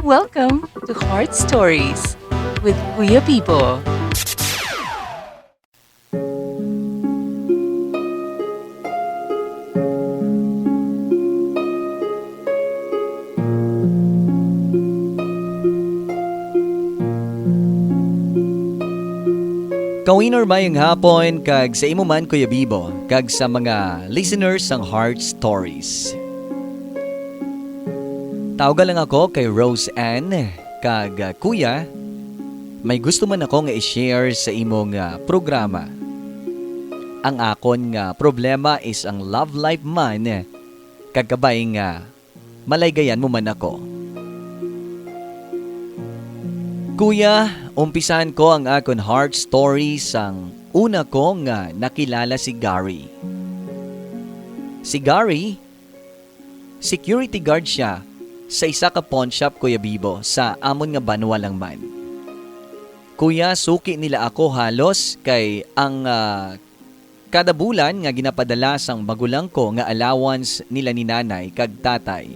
Welcome to Heart Stories with Kuya Pipo. Kawinor mayong hapon kag sa imo man Kuya Bibo kag sa mga listeners ng Heart Stories. Tawag lang ako kay Rose Ann kag kuya, may gusto man ako nga i-share sa imong programa. Ang akon nga problema is ang love life man kag kabay nga malaygayan mo man ako. Kuya, umpisahan ko ang akon heart story sang una ko nga nakilala si Gary. Si Gary, security guard siya sa isa ka pawn shop, Kuya Bibo, sa amon nga banwa lang man. Kuya, suki nila ako halos kay ang kada bulan nga ginapadala sang magulang ko nga allowance nila ni nanay kag tatay.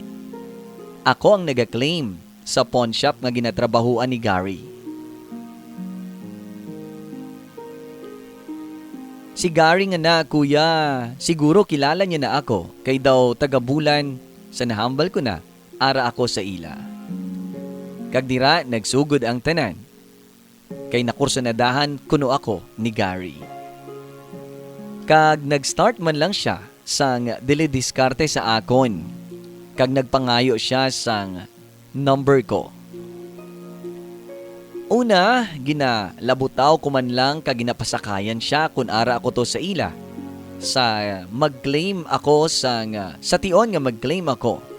Ako ang nag-claim sa pawn shop nga ginatrabahuan ni Gary. Si Gary nga na, kuya, siguro kilala niya na ako kay daw taga-bulan sa nahambal ko na, ara ako sa ila. Kag dira nagsugod ang tanan, kay nakursanadahan kuno ako ni Gary. Kag nag-start man lang siya sang dili-diskarte sa akon, kag nagpangayo siya sang number ko. Una, ginalabutaw ko man lang kag ginapasakayan siya kun ara ako to sa ila. Sa mag-claim ako sa tion nga mag-claim ako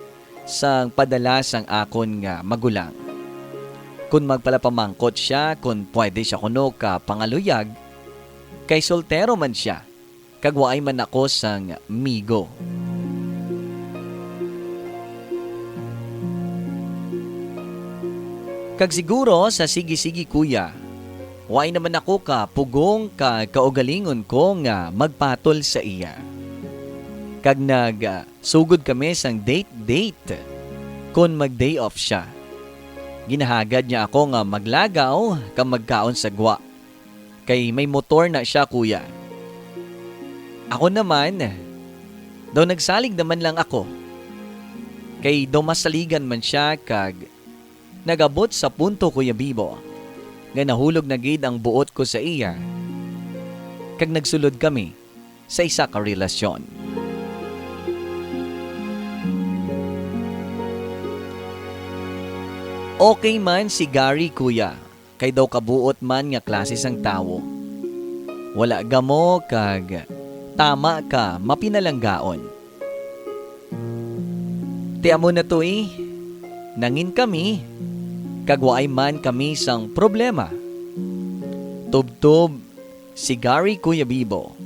sang padala sang akon nga magulang. Kun magpalapamangkot siya kun pwede siya kuno ka pangaluyag, kay soltero man siya kag waay man ako sang migo. Kag siguro sa sige-sige kuya, waay naman ako ka pugong ka kaugalingon ko nga magpatol sa iya. Kag sugod kami sang date kun mag-day off siya. Ginahagad niya ako nga maglagaw kag magkaon sa gwa. Kay may motor na siya kuya. Ako naman, daw nagsalig naman lang ako. Kay daw masaligan man siya kag nagabot sa punto, Kuya Bibo, nga nahulog na gid ang buot ko sa iya. Kag nagsulod kami sa isa ka relasyon. Okay man si Gary, kuya, kay daw kabuot man nga klase sang tawo. Wala gamo kag tama ka mapinalanggaon. Tiamo na to nangin kami kag waay man kami sang problema. Tubtob si Gary, Kuya Bibo,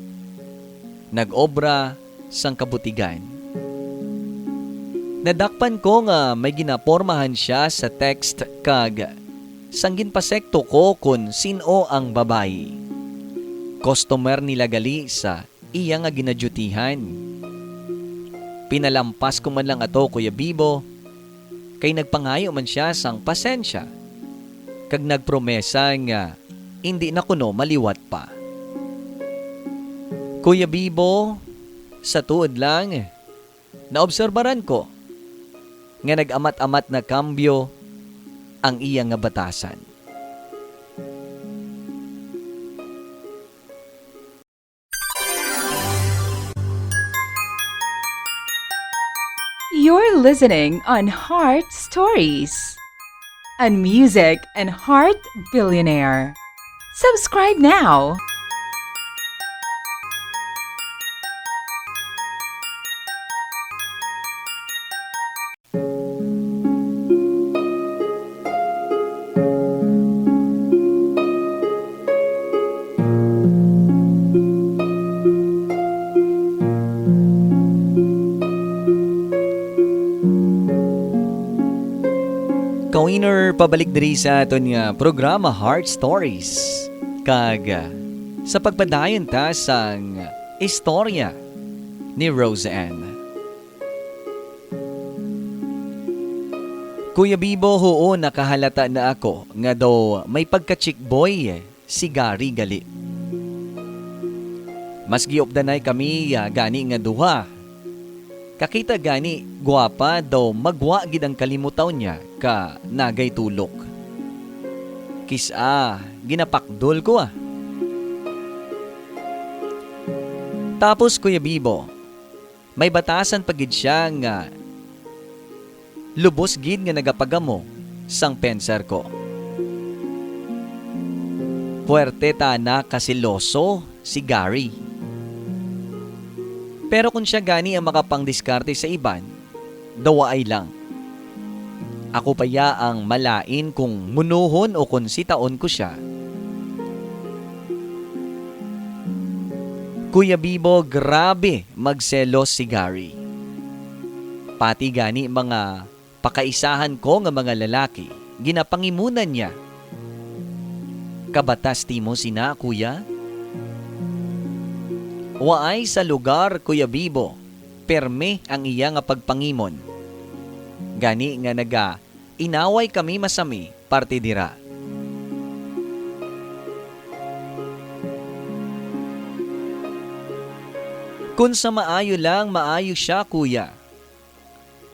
nag-obra sang kabutigan. Nadakpan ko nga may ginapormahan siya sa text kag sang ginpasekto ko kun sino ang babayi. Customer nila gali sa iya nga ginadyutihan. Pinalampas ko man lang ato, Kuya Bibo, kay nagpangayo man siya sang pasensya, kag nagpromesa nga hindi na kuno maliwat pa. Kuya Bibo, sa tuod lang, naobserbaran ko nga nag-amat-amat na kambyo ang iya nga batasan. You're listening on Heart Stories, a music and heart billionaire. Subscribe now. Kawiner, pabalik diri sa aton nga programa Heart Stories. Kag sa pagpadayon ta sang istorya ni Rose Ann. Kuya Bibo, oo, nakahalata na ako nga daw may pagka-chick boy si Gary gali. Mas giopdanay kami gani nga duha. Kakita gani guwapa daw magwa gid ang kalimutaw niya ka nagay tulok. Kisa ginapakdol ko ah. Tapos Kuya Bibo, may batasan pagid siya nga lubos gid nga nagapagamo sang penser ko. Puwerte ta na kasiloso si Gary. Pero kung siya gani ang makapangdiskarte sa iban, dawa ay lang. Ako pa ya ang malain kung munuhon o kung sitaon ko siya. Kuya Bibo, grabe magselos si Gary. Pati gani mga pakaisahan ko nga mga lalaki, ginapangimunan niya. Kabatas ti mo sina, kuya? Waay sa lugar, Kuya Bibo, perme ang iya nga pagpangimon. Gani nga inaway kami masami, parte dira. Kung sa maayo lang, maayo siya, kuya.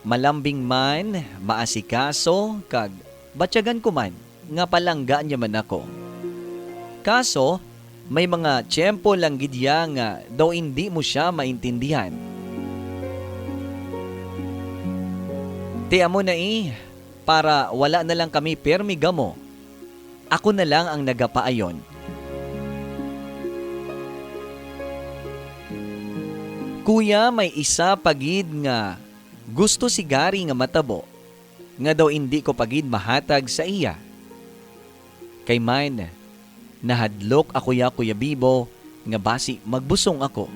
Malambing man, maasikaso, kag batyagan ko man, nga palangga niya man ako. Kaso, may mga tiyempo lang gidya nga daw hindi mo siya maintindihan. Tiya mo na para wala na lang kami permiga mo. Ako na lang ang nagapaayon. Kuya, may isa pagid nga gusto si Gary nga matabo, nga daw hindi ko pagid mahatag sa iya. Kay man, nahadlok ako ya, Kuya Bibo, nga basi magbusong ako.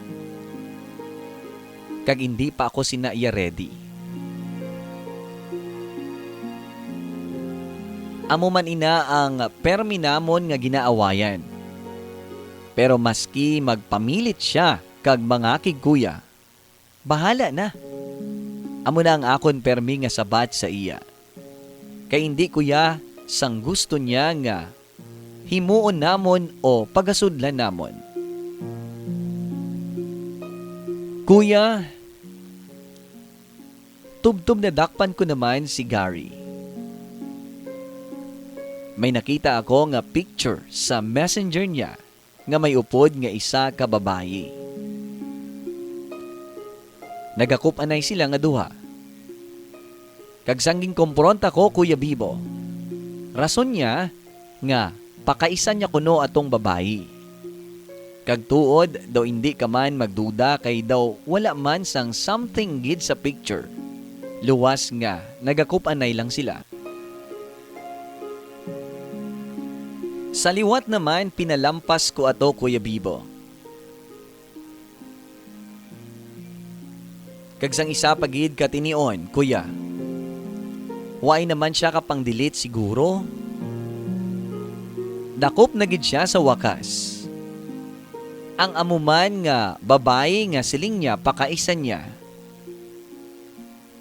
Kag hindi pa ako sinaiya ready. Amo man ina ang permi namon nga ginaawayan. Pero maski magpamilit siya kag mangakig kuya, bahala na. Amo na ang akon permi nga sabat sa iya. Kay hindi kuya sang gusto niya nga himuon namon o pagasudlan namon. Kuya, tubtub na dakpan ko naman si Gary. May nakita ako nga picture sa messenger niya nga may upod nga isa ka babayi. Nagakup-anay sila nga duha. Kag sangging kompronta ko, Kuya Bibo. Rason niya nga pakaisan niya kuno atong babayi. Kag tuod daw hindi ka man magduda kay daw wala man sang something gid sa picture. Luwas nga nagakup-anay lang sila. Sa liwat naman pinalampas ko ato, Kuya Bibo. Kag sang isa pagid katinion, kuya. Waay naman siya kapang delete siguro. Dakop na gid siya sa wakas. Ang amuman nga babae nga siling niya pakaisan niya.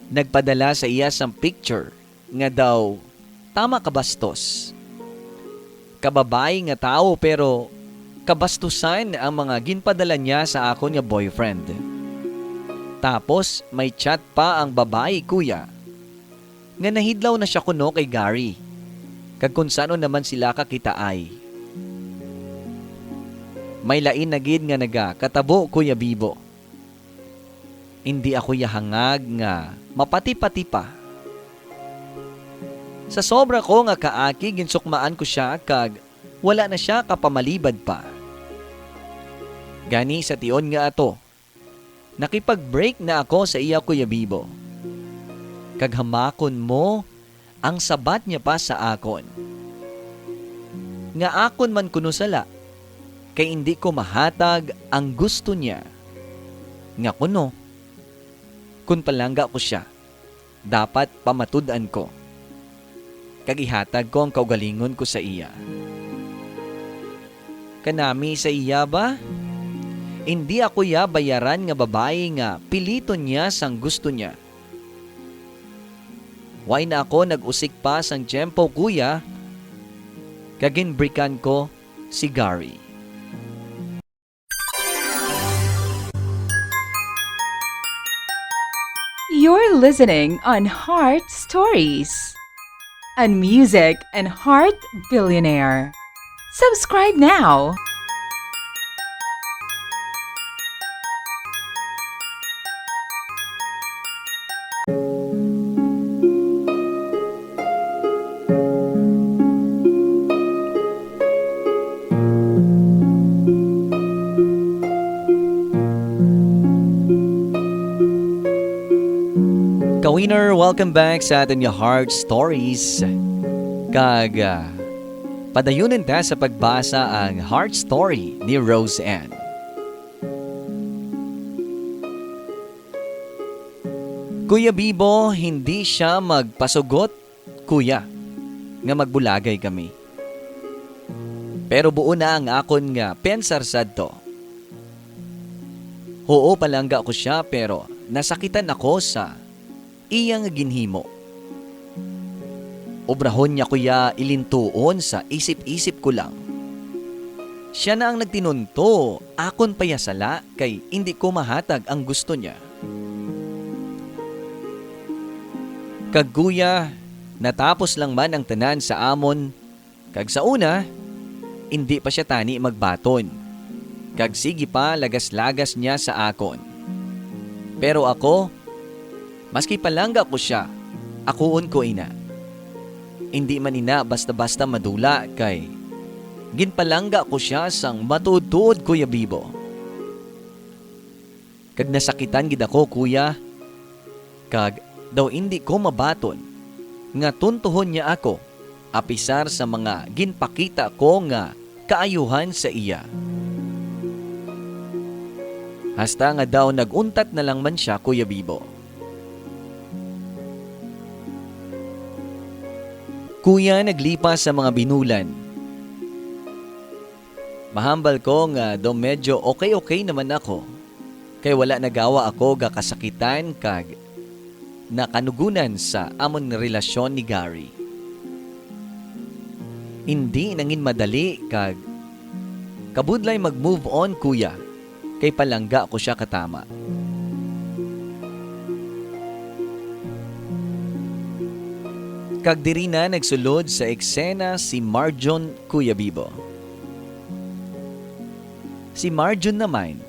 Nagpadala sa iya sang picture nga daw tama kabastos. Kababae nga tao pero kabastusan ang mga ginpadala niya sa akon nga boyfriend. Tapos, may chat pa ang babae, kuya. Nga nahidlaw na siya kuno kay Gary. Kag kung sano naman sila kakitaay. May lain na gid nga katabo, Kuya Bibo. Hindi ako yahangag nga mapati-pati pa. Sa sobra ko nga kaaki, ginsukmaan ko siya kag wala na siya kapamalibad pa. Gani sa tion nga ato. Nakipag-break na ako sa iya, Kuya Bibo. Kaghamakon mo ang sabat niya pa sa akon. Nga akon man kuno sala, kay hindi ko mahatag ang gusto niya. Nga kuno, kun palangga ko siya, dapat pamatudan ko. Kagihatag ko ang kaugalingon ko sa iya. Kanami sa iya ba? Hindi ako ya bayaran nga babae nga piliton niya sang gusto niya. Why na ako nag-usik pa sang tiyempo kuya, kaginbrikan ko si Gary. You're listening on Heart Stories, and music and Heart Billionaire. Subscribe now. Ka-winner, welcome back sa atin yung Heart Stories. Padayunin ta sa pagbasa ang Heart Story ni Rose Ann. Kuya Bibo, hindi siya magpasugot, kuya, nga magbulagay kami. Pero buo na ang akon nga pensar sadto. Oo, palangga ko siya pero nasakitan ako sa iyang ginhimo. Obrahon niya kuya ilintuon sa isip-isip ko lang. Siya na ang nagtinunto, akon payasala kay hindi ko mahatag ang gusto niya. Kag kuya, natapos lang man ang tanan sa amon, kag sa una, hindi pa siya tani magbaton. Kag sige pa lagas-lagas niya sa akon. Pero ako, maski palangga ko siya, akuon ko ina. Hindi man ina basta-basta madula kay ginpalangga ko siya sang matuod-tuod Kuya Bibo. Kag nasakitan gid ako kuya, kag daw hindi ko mabaton nga tuntuhon niya ako apisar sa mga ginpakita ko nga kaayuhan sa iya. Hasta nga daw naguntat na lang man siya Kuya Bibo. Kuya, naglipas sa mga binulan. Mahambal ko nga daw medyo okay naman ako. Kay wala nagawa ako ga kasakitan kag nakanugunan sa amon relasyon ni Gary. Hindi nangin madali kag kabudlay mag-move on kuya. Kay palangga ko siya katama. Kag diri na nagsulod sa eksena si Marjon Kuya Bibo. Si Marjon naman,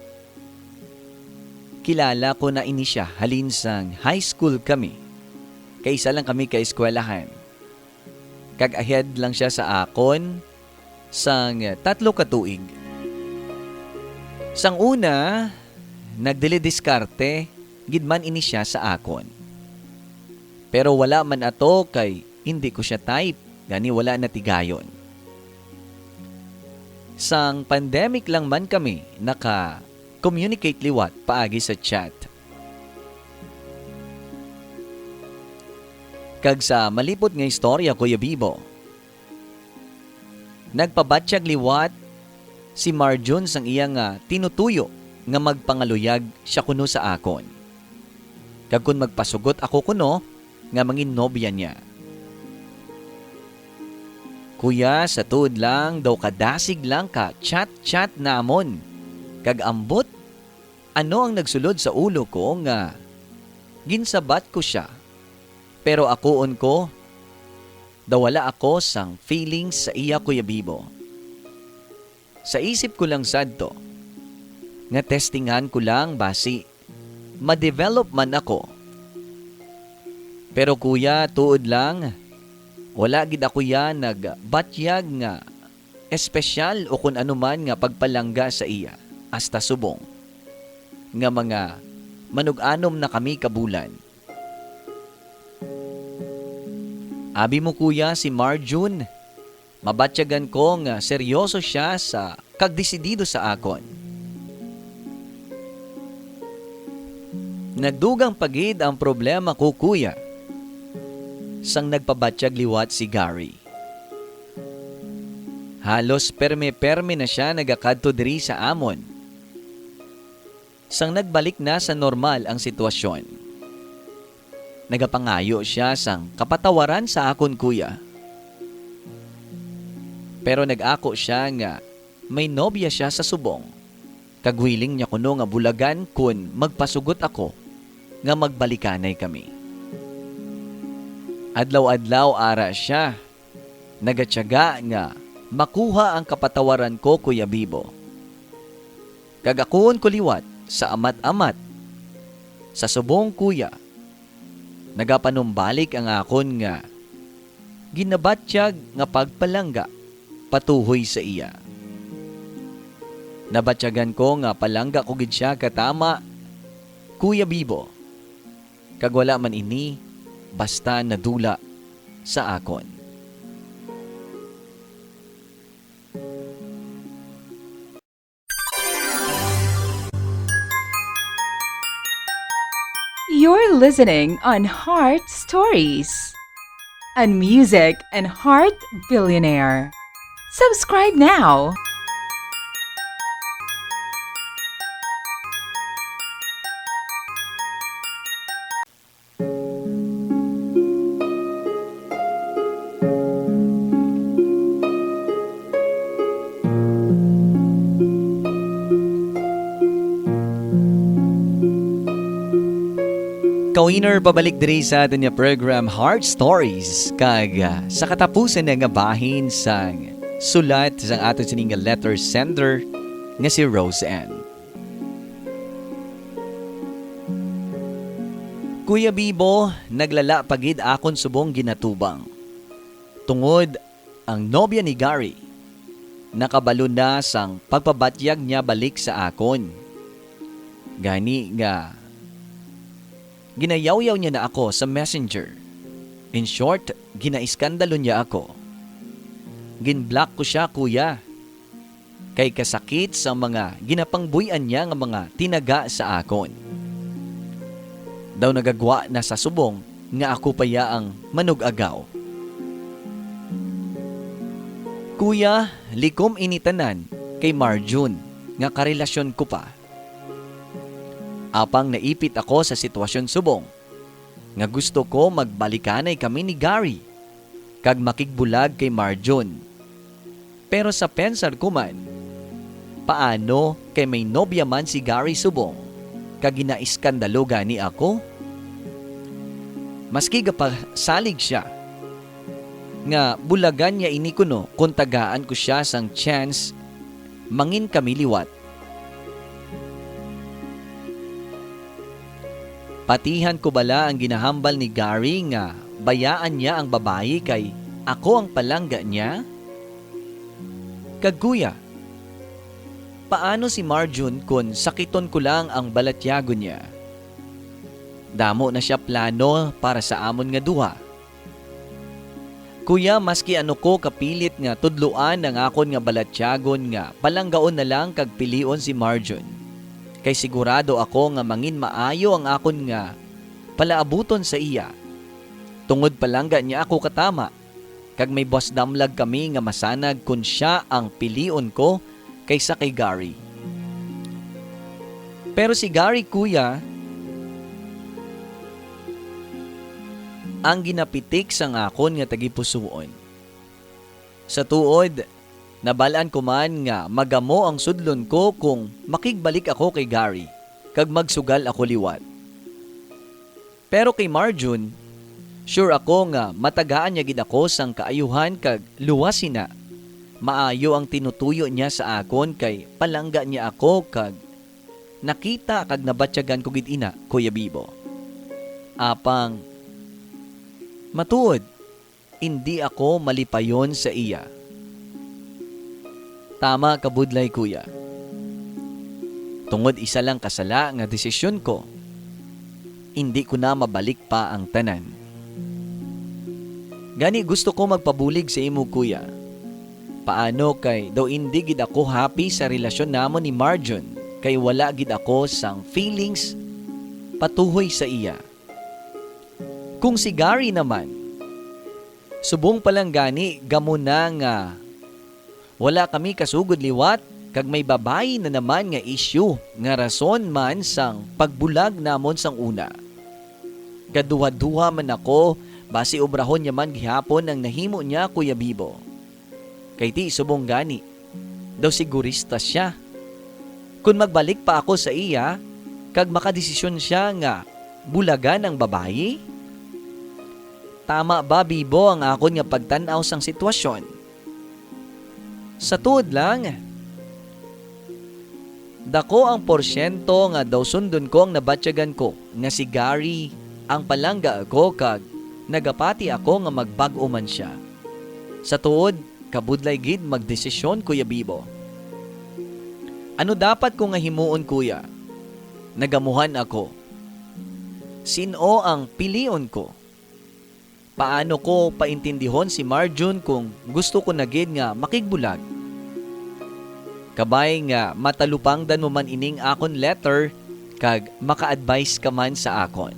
kilala ko na ini siya halin sang high school kami. Kaisa lang kami ka-eskwelahan. Kag ahead lang siya sa akon sang 3 katuig. Sang una, nagdili-diskarte, gidman ini siya sa akon. Pero wala man ato kay hindi ko siya type, gani wala na tigayon. Sang pandemic lang man kami, naka-communicate liwat paagi sa chat. Kag sa malipot nga istorya Kuya Bibo, nagpabatsyag liwat si Marjon sang iya nga tinutuyo nga magpangaluyag siya kuno sa akon. Kag kun magpasugot ako kuno nga mangin nobya niya. Kuya, sa tuod lang daw kadasig lang ka chat namon. Kag ambot, ano ang nagsulod sa ulo ko nga ginsabat ko siya. Pero akoon ko, daw wala ako sang feelings sa iya Kuya Bibo. Sa isip ko lang sadto, nga testingan ko lang basi ma-develop man ako. Pero kuya, tuod lang, wala gid ako yan nagbatyag nga espesyal o kung anuman nga pagpalangga sa iya, hasta subong. Nga mga manug-anom na kami kabulan. Abi mo kuya si Marjon, mabatyagan ko nga seryoso siya sa kagdesidido sa akon. Nagdugang pagid ang problema ko kuya, sang nagpabatsyag liwat si Gary. Halos perme-perme na siya nagakadto diri sa amon. Sang nagbalik na sa normal ang sitwasyon. nagapangayo siya sang kapatawaran sa akon kuya. Pero nag-ako siya nga may nobya siya sa subong. Kagwiling niya kuno nga bulagan kun magpasugot ako nga magbalikanay kami. Adlaw-adlaw ara siya. Nagatyaga nga makuha ang kapatawaran ko, Kuya Bibo. Kagakuon ko liwat sa amat-amat. Sa subong kuya, nagapanumbalik ang akon nga ginabatyag nga pagpalangga patuhoy sa iya. Nabatyagan ko nga palangga ko gid siya katama, Kuya Bibo. Kag wala man ini, basta nadula sa akon. You're listening on Heart Stories, a music and heart billionaire. Subscribe now. Ka-winner, pabalik diri sa atin nga program Heart Stories. Kag sa katapusan nga bahin sang sulat sang aton sining letter sender nga si Rose Ann. Kuya Bibo, naglala pagid akon subong ginatubang. Tungod ang nobya ni Gary, nakabalo na sang pagpabatyag niya balik sa akon. Gani nga ginayaw-yaw niya na ako sa messenger. In short, ginaiskandalo niya ako. Ginblock ko siya, kuya. Kay kasakit sa mga ginapangbuyan niya nga mga tinaga sa akon. Daw nagagwa na sa subong nga ako paya ang manugagaw. Kuya, likom initanan kay Marjun nga karelasyon ko pa. Apang naipit ako sa sitwasyon subong, nga gusto ko magbalikanay kami ni Gary, kag makigbulag kay Marjon. Pero sa pensar ko man, paano kay may nobya man si Gary subong, kag ginaiskandalo gani ako? Maski gapasalig siya, nga bulagan niya ini kuno kung tagaan ko siya sang chance mangin kami liwat. Patihan ko bala ang ginahambal ni Gary nga bayaan niya ang babayi kay ako ang palangga niya? Kaguya, paano si Marjun kung sakiton ko lang ang balatyago niya? Damo na siya plano para sa amon nga duha. Kuya, maski ano ko kapilit nga tudluan ang akon nga balatyagon nga palanggaon na lang kag pilion si Marjun. Kay sigurado ako nga mangin maayo ang akon nga palaabuton sa iya. Tungod palangga niya ako katama, kag may boss damlag kami nga masanag kun siya ang pilion ko kaysa kay Gary. Pero si Gary, kuya, ang ginapitik sang akon nga tagipusoon. Sa tuod, nabalaan ko man nga magamo ang sudlon ko kung makigbalik ako kay Gary, kag magsugal ako liwat. Pero kay Marjun, sure ako nga matagaan niya gid ako sang kaayuhan kag luwasin na. Maayo ang tinutuyo niya sa akon kay palangga niya ako kag nakita kag nabatyagan ko gid ina, Kuya Bibo. Apang matuod, hindi ako malipayon sa iya. Tama kabudlay, kuya. Tungod isa lang kasala nga desisyon ko, hindi ko na mabalik pa ang tanan. Gani gusto ko magpabulig sa imo, kuya. Paano kay daw hindi gid ako happy sa relasyon namon ni Marjun, kay wala gid ako sang feelings patuhoy sa iya. Kung si Gary naman, subong palang gani gamo na nga wala kami kasugod liwat kag may babayi na naman nga issue nga rason man sang pagbulag namon sang una. Kaduha-duha man ako, basi obrahon niya man gihapon ang nahimo niya, Kuya Bibo. Kay ti subong gani, daw sigurista siya. Kung magbalik pa ako sa iya, kag makadesisyon siya nga bulagan ang babayi? Tama ba, Bibo, ang akon nga pagtanaw sang sitwasyon? Sa tuod lang, dako ang porsyento nga daw sundon ko ang nabatyagan ko nga si Gary ang palangga ako kag nagapati ako nga magbag-o man siya. Sa tuod, kabudlay gid magdesisyon, Kuya Bibo. Ano dapat ko nga himuon, Kuya? Nagamuhan ako. Sino ang pilion ko? Paano ko paintindihon si Marjun kung gusto ko na gid nga makigbulag? Kabay nga matalupangdan mo man ining akon letter kag maka-advise ka man sa akon.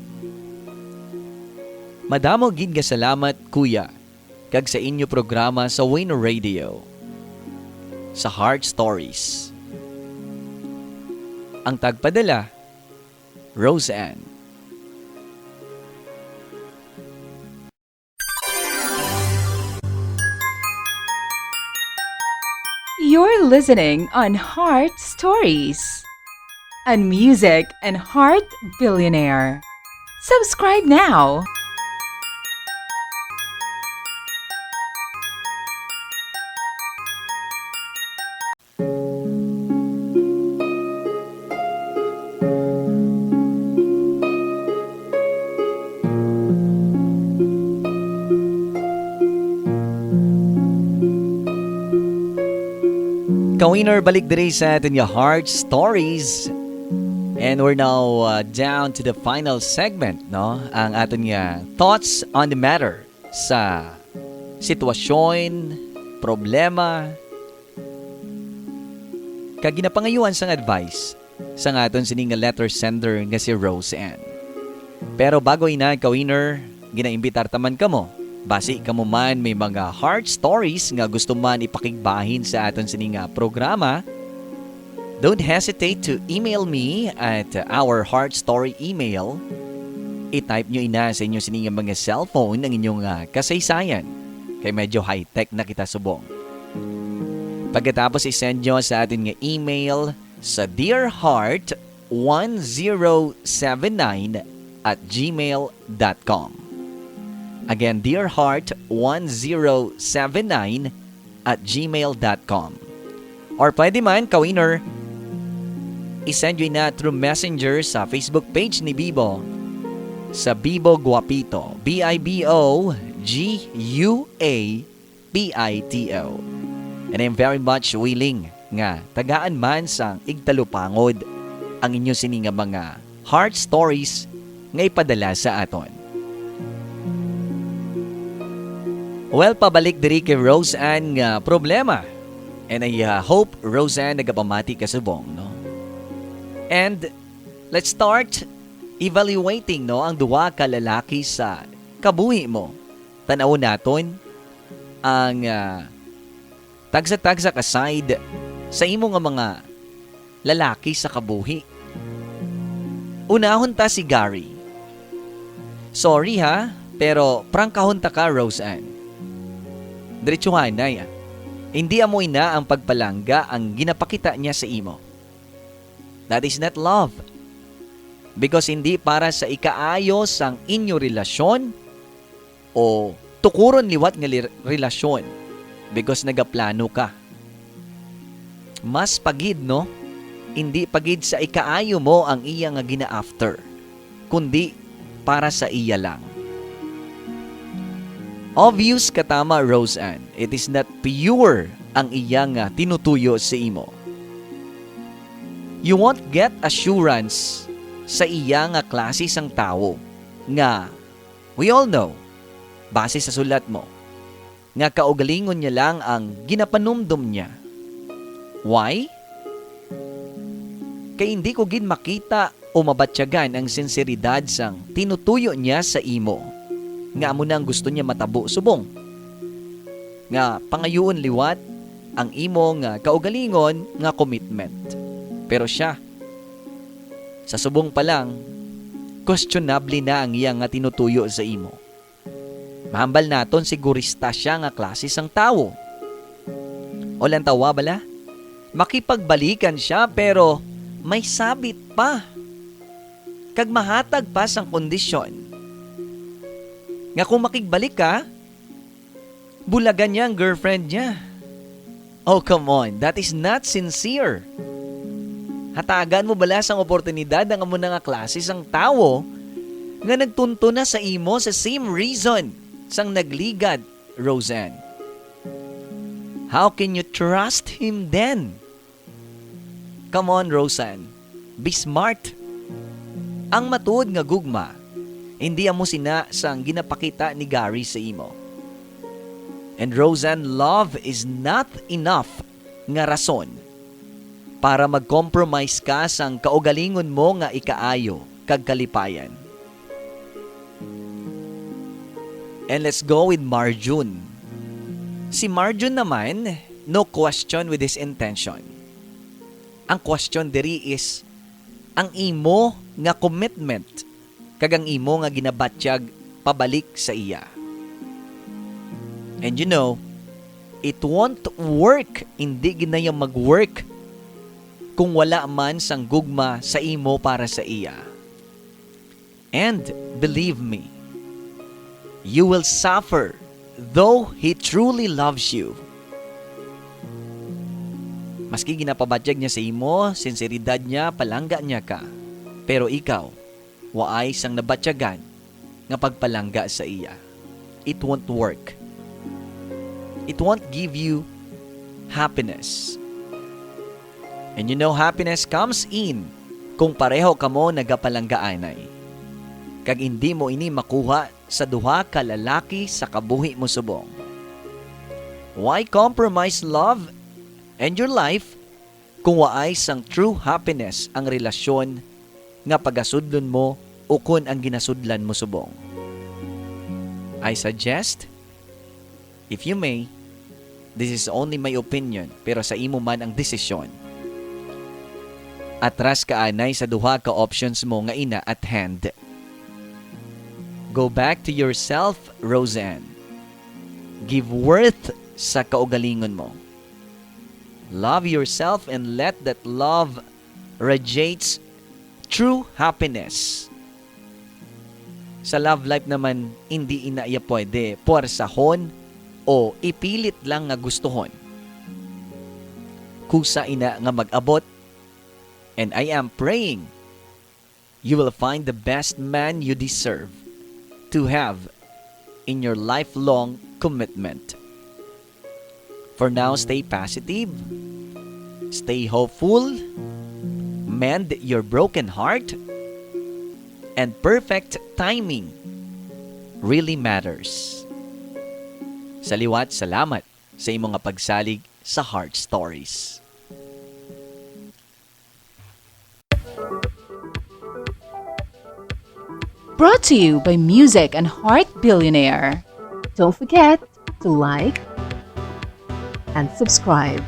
Madamo gid nga salamat, Kuya, kag sa inyo programa sa Win Radio, sa Heart Stories. Ang tagpadala, Roseanne. You're listening on Heart Stories, and music and Heart Billionaire. Subscribe now. Kawiner, balik diri sa atin yung Heart Stories. And we're now down to the final segment, no? Ang aton nga thoughts on the matter sa sitwasyon, problema, kag ginapangayuan sang advice sa aton sining nga letter sender nga si Roseanne. Pero bago ina, Kawiner, ginaimbitar taman kamo. Basi kamo man may mga heart stories nga gusto man ipakigbahin sa aton sining programa, don't hesitate to email me at our heart story email. I-type nyo ina sa inyo sining mga cellphone ang inyong kasaysayan. Kay medyo high-tech na kita subong. Pagkatapos i-send nyo sa atin nga email sa dearheart1079@gmail.com. Again, dearheart1079@gmail.com. Or pwede man, Kawiner, isend nyo na through messenger sa Facebook page ni Bibo sa Bibo Guapito. BIBOGUAPITO. And I'm very much willing nga tagaan man sang igtalupangod ang inyo sining mga heart stories nga ipadala sa aton. Well, pabalik diri kay Roseanne nga problema. And I hope, Roseanne, nagapamati ka subong, no? And let's start evaluating, no, ang duwa ka lalaki sa kabuhi mo. Tanaw naton ang tagsa-tagsa ka side sa imo nga mga lalaki sa kabuhi. Unahon ta si Gary. Sorry ha, pero prangkahon ta ka, Roseanne. Diretsuhan na yan. Hindi amoy na ang pagpalangga ang ginapakita niya sa imo. That is not love. Because hindi para sa ikaayos ang inyo relasyon o tukuron liwat nga relasyon because nagaplano ka. Mas pagid, no? Hindi pagid sa ikaayo mo ang iya nga gina-after, kundi para sa iya lang. Obvious katama, Roseanne. It is not pure ang iyang tinutuyo sa imo. You won't get assurance sa iyang klase sang tao nga we all know, base sa sulat mo, nga kaugalingon niya lang ang ginapanumdum niya. Why? Kay hindi ko gid makita o mabatyagan ang sinseridad sang tinutuyo niya sa imo. Nga mo nang gusto niya matabo subong. Nga pangayuon liwat ang imo nga kaugalingon nga commitment. Pero siya, sa subong pa lang, questionable na ang iya nga tinutuyo sa imo. Mahambal naton sigurista siya nga klase sang tawo. O lang tawa bala? Makipagbalikan siya pero may sabit pa. Kag mahatag pa sang kondisyon. Nga kung makigbalik ka, bulagan niya ang girlfriend niya. Oh, come on. That is not sincere. Hatagan mo bala sang oportunidad ang amo nga klase sang tawo nga nagtunto na sa imo sa same reason sang nagligad, Roseanne. How can you trust him then? Come on, Roseanne. Be smart. Ang matuod nga gugma, hindi amo sina sang ginapakita ni Gary sa imo. And Roseanne, love is not enough nga rason para mag-compromise ka sang kaugalingon mo nga ikaayo kag kalipayan. And let's go with Marjun. Si Marjun naman, no question with his intention. Ang question diri is, ang imo nga commitment kag ang imo nga ginabatyag pabalik sa iya. And you know, it won't work, hindi ginayang mag-work kung wala man sang gugma sa imo para sa iya. And believe me, you will suffer though he truly loves you. Maski ginapabatyag niya sa imo, sinseridad niya, palangga niya ka. Pero ikaw, waay sang nabatyagan nga pagpalangga sa iya. It won't work. It won't give you happiness. And you know, happiness comes in kung pareho kamo nagapalanggaanay. Kag hindi mo ini makuha sa duha ka lalaki sa kabuhi mo subong. Why compromise love and your life kung waay sang true happiness ang relasyon nga pagasudlon mo o kun ang ginasudlan mo subong? I suggest, if you may, this is only my opinion, pero sa imo man ang desisyon. Atras ka anay sa duha ka options mo nga ina at hand. Go back to yourself, Roseanne. Give worth sa kaugalingon mo. Love yourself and let that love radiates true happiness. Sa love life naman, hindi inaya pwede puwersahon o ipilit lang nga gustuhon. Kusa ina nga mag-abot, and I am praying you will find the best man you deserve to have in your lifelong commitment. For now, stay positive, stay hopeful, mend your broken heart, and perfect timing really matters. Saliwat, salamat sa imong nga pagsalig sa Heart Stories. Brought to you by Music and Heart Billionaire. Don't forget to like and subscribe.